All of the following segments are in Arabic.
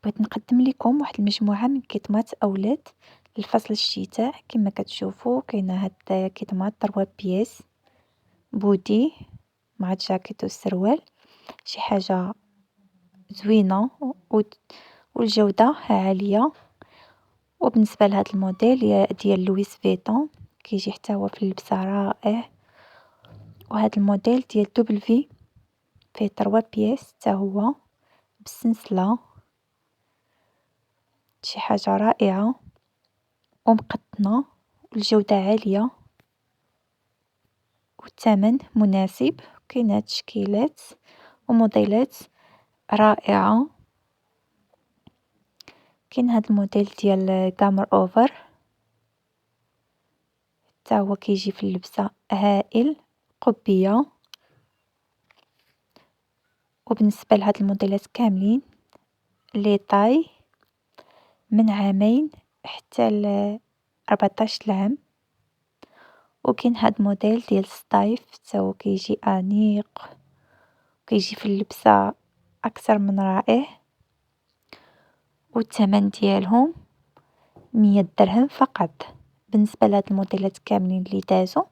بغيت نقدم لكم واحد المجموعة من كيتمات أولاد لفصل الشتاء. كما كتشوفوا كاينة هاد كيتمات 3 بياس بودي مع الجاكيت والسروال، شي حاجة زوينة والجودة عالية. وبالنسبة لهاد الموديل ديال لويس فيتون كيجي حتى هو في اللبسة رائع. وهاد الموديل ديال دوبل في فيه 3 بياس حتى هو بالسنسلة، شي حاجة رائعة ومقطنة والجودة عالية والثمن مناسب. كاينة تشكيلات وموديلات رائعة. كاين هاد الموديل ديال غامر اوفر حتى هو كيجي في اللبسة هائل، قبية. وبالنسبة لهاد الموديلات كاملين لي طاي من 2 حتى ل14 عام. وكاين هاد الموديل ديال ستايف حتى هو كيجي أنيق، كيجي في اللبسة أكثر من رائع. والثمن ديالهم 100 درهم فقط بالنسبة لهاد الموديلات كاملين اللي دازو.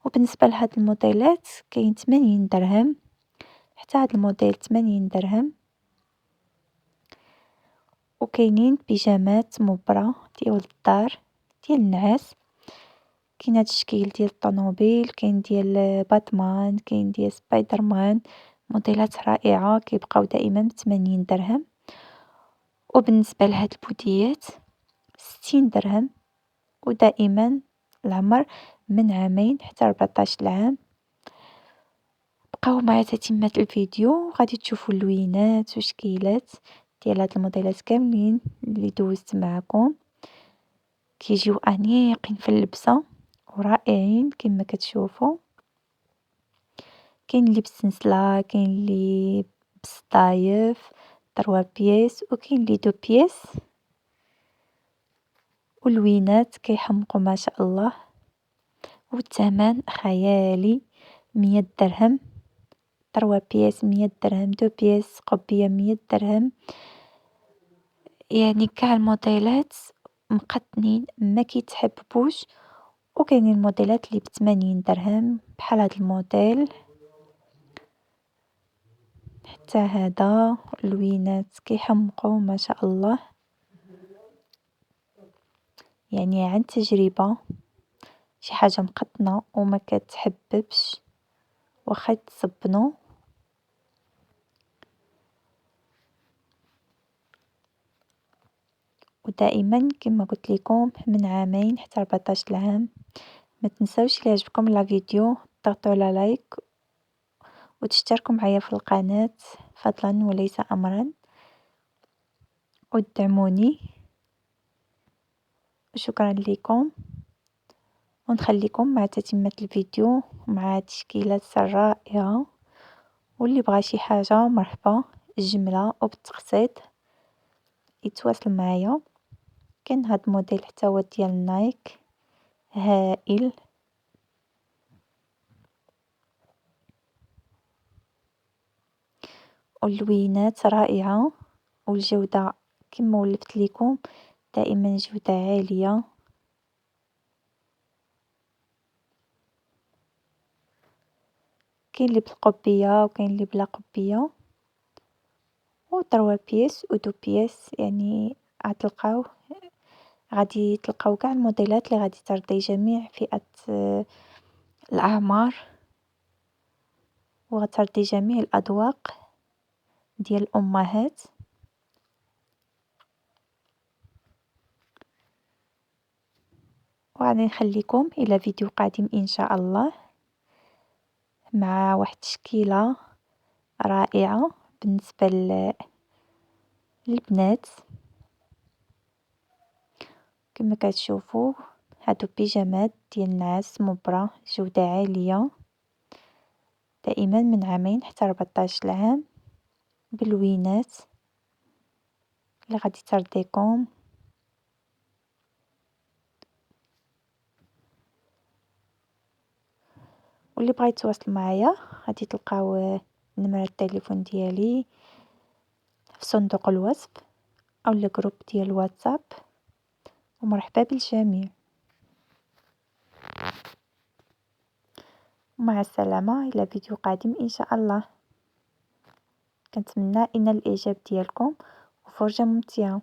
وبالنسبة لهاد الموديلات كاين 80 درهم، حتى هاد الموديل 80 درهم. وكاينين بيجامات مبرة ديال الدار ديال النعاس. كاين هاد الشكل ديال الطونوبيل، كاين ديال باتمان، كاين ديال سبايدر مان. موديلات رائعة كيبقاو دائما ب80 درهم. وبالنسبة لهاد البوديات 60 درهم، ودائما العمر من 2 حتى 14 عام. بقاو معايا تتمة الفيديو، غادي تشوفوا اللوينات وشكيلات ديال هاد الموديلات كاملين اللي دوزت معكم. كيجيو انيقين في اللبسة ورائعين كما كتشوفوا. كاين اللي بالسنسلة، كاين اللي بسطايف 3 بياس، وكاين اللي 2 بياس. واللوينات كيحمقوا ما شاء الله. والثمن خيالي 100 درهم، 3 بياس 100 درهم، 2 بياس قبية 100 درهم. يعني كاع الموديلات مقطنين ما كيتحببوش. وكاينين الموديلات اللي ب80 درهم بحال هاد الموديل. حتى هذا اللوينات كيحمقوا ما شاء الله. يعني عن تجربة شي حاجة مقطنة وما كتحببش واخا تصبنو. ودائما كما قلت لكم من 2 حتى 14 عام. ما تنساوش اللي عجبكم لا فيديو تضغطوا على لايك وتشتركوا معايا في القناة فضلا وليس امرا، ودعموني. شكرا لكم، ونخليكم مع تتمة الفيديو مع تشكيلات الرائعة. واللي بغى شي حاجة مرحبا جملة وبالتقسيط يتواصل معايا. كاين هاد الموديل حتى هو ديال نايك هائل. واللوينات رائعة والجودة كما ولفت لكم دائما جودة عالية. كاين اللي بالقبية وكاين اللي بلا قبية، و 3 بياس و 2 بياس. يعني غادي تلقاو كاع الموديلات اللي غادي ترضي جميع فئة الأعمار، وغترضي جميع الأذواق ديال الأمهات. وغادي نخليكم إلى فيديو قادم إن شاء الله مع واحد التشكيلة رائعة بالنسبة للبنات. كما كتشوفوا هادو بيجامات ديال النعاس مبرة جودة عالية، دائما من 2 حتى 14 عام، بلوينات اللي غادي ترضيكم. واللي بغا يتواصل معايا غادي تلقاو نمرة التليفون ديالي في صندوق الوصف. أو الجروب ديال الواتساب، ومرحبا بالجميع، ومع السلامة إلى فيديو قادم إن شاء الله. كنتمنى إن الإعجاب ديالكم وفرجة ممتعة.